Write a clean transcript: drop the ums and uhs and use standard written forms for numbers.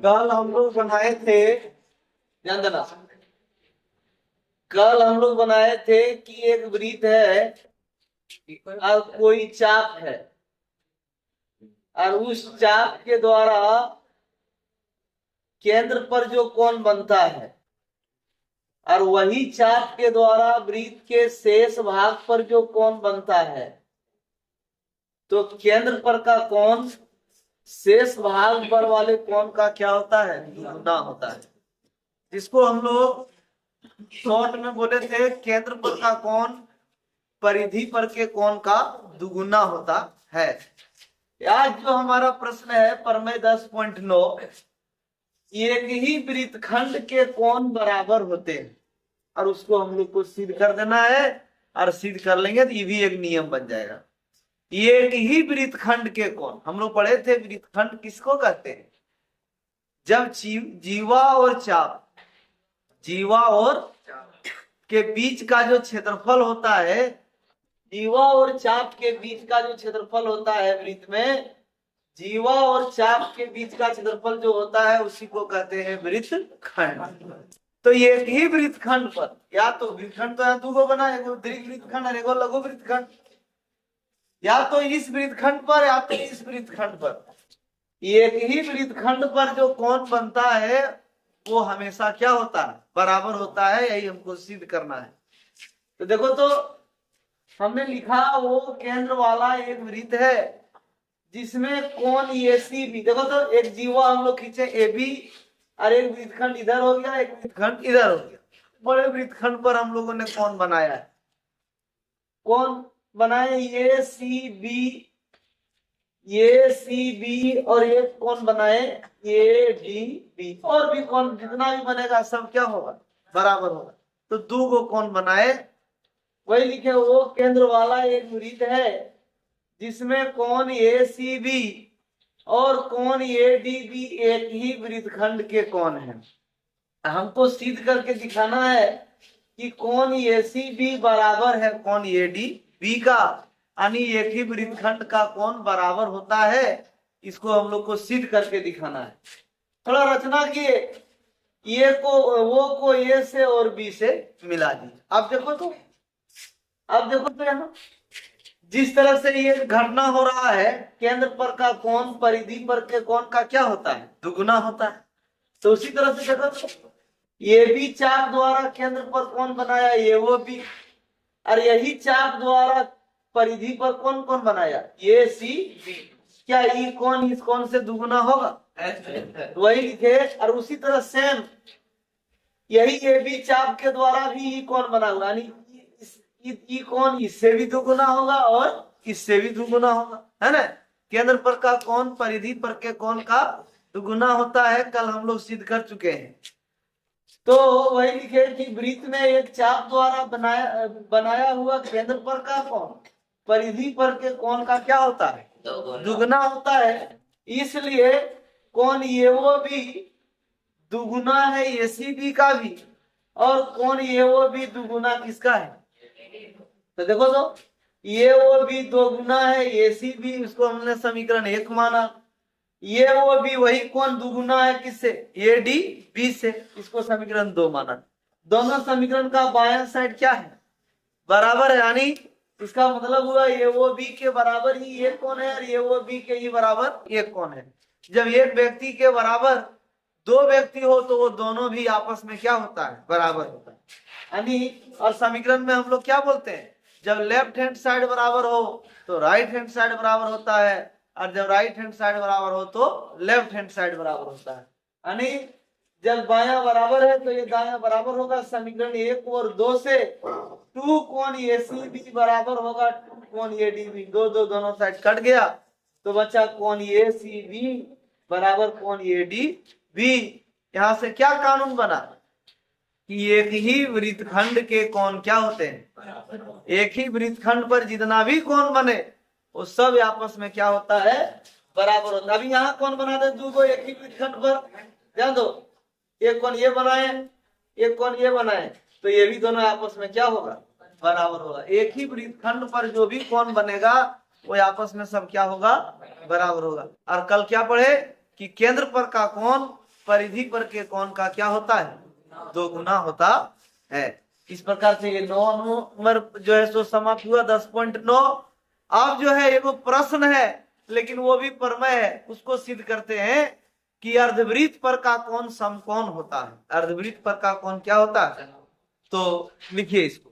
कल हम लोग बनाए थे, ध्यान देना, कल हम लोग बनाए थे कि एक वृत्त है और कोई चाप है और उस चाप के द्वारा केंद्र पर जो कोण बनता है और वही चाप के द्वारा वृत्त के शेष भाग पर जो कोण बनता है, तो केंद्र पर का कोण शेष भाग पर वाले कोण का क्या होता है? दुगुना होता है। जिसको हम लोग शॉर्ट में बोले थे केंद्र पर का कोण परिधि पर के कोण का दुगुना होता है। आज जो हमारा प्रश्न है प्रमेय 10.9, एक ही वृत्तखंड के कोण बराबर होते हैं और उसको हम लोग को सिद्ध कर देना है और सिद्ध कर लेंगे तो ये भी एक नियम बन जाएगा। एक ही वृत्तखंड के कोण, हम लोग पढ़े थे वृत्तखंड किसको कहते हैं? जब जीवा और चाप, जीवा और के बीच का जो क्षेत्रफल होता है, जीवा और चाप के बीच का जो क्षेत्रफल होता है वृत्त में, जीवा और चाप के बीच का क्षेत्रफल जो होता है उसी को कहते हैं वृत्तखंड। तो एक ही वृत्तखंड पर, या तो वृत्तखंड तो यहाँ दो बना, एगो दीर्घ वृत्तखंड और एगो लघु वृत्तखंड, या तो इस वृत्तखंड पर या तो इस वृत्तखंड पर, एक ही वृत्तखंड पर जो कोण बनता है वो हमेशा क्या होता है? बराबर होता है। यही हमको सिद्ध करना है। तो देखो, तो हमने लिखा वो केंद्र वाला एक वृत्त है जिसमें कोण एसीबी, देखो तो एक जीवा हम लोग खींचे AB और एक वृत्तखंड इधर हो गया, एक वृत्तखंड इधर हो गया। बड़े वृत्तखंड पर हम लोगों ने कोण बनाया है, कोण बनाए ACB और एक कोण बनाए ADB, और भी कोण जितना भी बनेगा सब क्या होगा? बराबर होगा। तो दो को कोण बनाए, वही लिखे वो केंद्र वाला एक वृत्त है जिसमें कोण ACB और कोण ADB एक ही वृत्तखंड के कोण है। हमको सिद्ध करके दिखाना है कि कोण ACB बराबर है कोण ADB का, यानी एक ही वृत्तखंड का कोण बराबर होता है। इसको हम लोग को सिद्ध करके दिखाना है। थोड़ा रचना किए, ये को वो को A से और B से मिला दी। अब देखो तो यहाँ जिस तरह से ये घटना हो रहा है, केंद्र पर का कोण परिधि पर के कोण का क्या होता है? दुगुना होता है। तो उसी तरह से देखो तो ये भी चाप द्वारा केंद्र पर कोण बनाया, ये वो भी, और यही चाप द्वारा परिधि पर कौन कौन बनाया? ACB। क्या ये कोण इस कोण से दुगुना होगा? वही लिखे। और उसी तरह सेम यही AB चाप के द्वारा भी ये कोण बना हुआ, यानी ये कोण इससे भी दुगुना होगा और इससे भी दुगुना होगा, है ना? केंद्र पर का कोण परिधि पर के कोण का दुगुना होता है। कल हम लोग सिद्ध कर चुके हैं। तो वही लिखे कि वृत्त में एक चाप द्वारा बनाया हुआ केंद्र पर का कोण परिधि पर के कोण का क्या होता है? दुगुना होता है। इसलिए कोण AOB दुगुना है ACB का भी, और कोण AOB दुगुना किसका है? तो देखो तो AOB दोगुना है ACB, उसको हमने समीकरण 1 माना। AOB वही कोण दुगुना है किससे? ADB से, इसको समीकरण 2 माना। दोनों समीकरण का बायां साइड क्या है? बराबर है, यानी इसका मतलब हुआ AOB के बराबर ही एक कोण है और AOB के ही बराबर एक कोण है। जब एक व्यक्ति के बराबर दो व्यक्ति हो तो वो दोनों भी आपस में क्या होता है? बराबर होता है, यानी। और समीकरण में हम लोग क्या बोलते हैं? जब लेफ्ट हैंड साइड बराबर हो तो राइट हैंड साइड बराबर होता है, और जब राइट हैंड साइड बराबर हो तो लेफ्ट हैंड साइड बराबर होता है, यानी जब बायां बराबर है तो ये दायां बराबर होगा। समीकरण 1 और 2 से 2 कोण ACB बराबर होगा 2 कोण ADB। दोनों साइड कट गया तो बचा कोण ACB बराबर कोण ADB। यहां से क्या कानून बना कि एक ही वृत्तखंड के कोण क्या होते हैं? एक ही वृत्तखंड पर जितना भी कोण बने वो सब आपस में क्या होता है? बराबर होता है। अभी यहाँ कौन बना दे? दो एक ही वृत्तखंड पर, ध्यान दो, एक कोण ये बनाए, एक कोण ये बनाए, तो ये भी दोनों आपस में क्या होगा? बराबर होगा। एक ही वृत्तखंड पर जो भी कोण बनेगा वो आपस में सब क्या होगा, बराबर होगा। और कल क्या पढ़े कि केंद्र पर का कोण परिधि पर के कोण का क्या होता है, 2 गुना होता है। इस प्रकार से ये 9 नंबर जो है सो समाप्त हुआ 10.9। अब जो है एगो प्रश्न है, लेकिन वो भी प्रमेय है, उसको सिद्ध करते हैं कि अर्धवृत्त पर का कोण समकोण होता है। अर्धवृत्त पर का कोण क्या होता है, तो लिखिए इसको।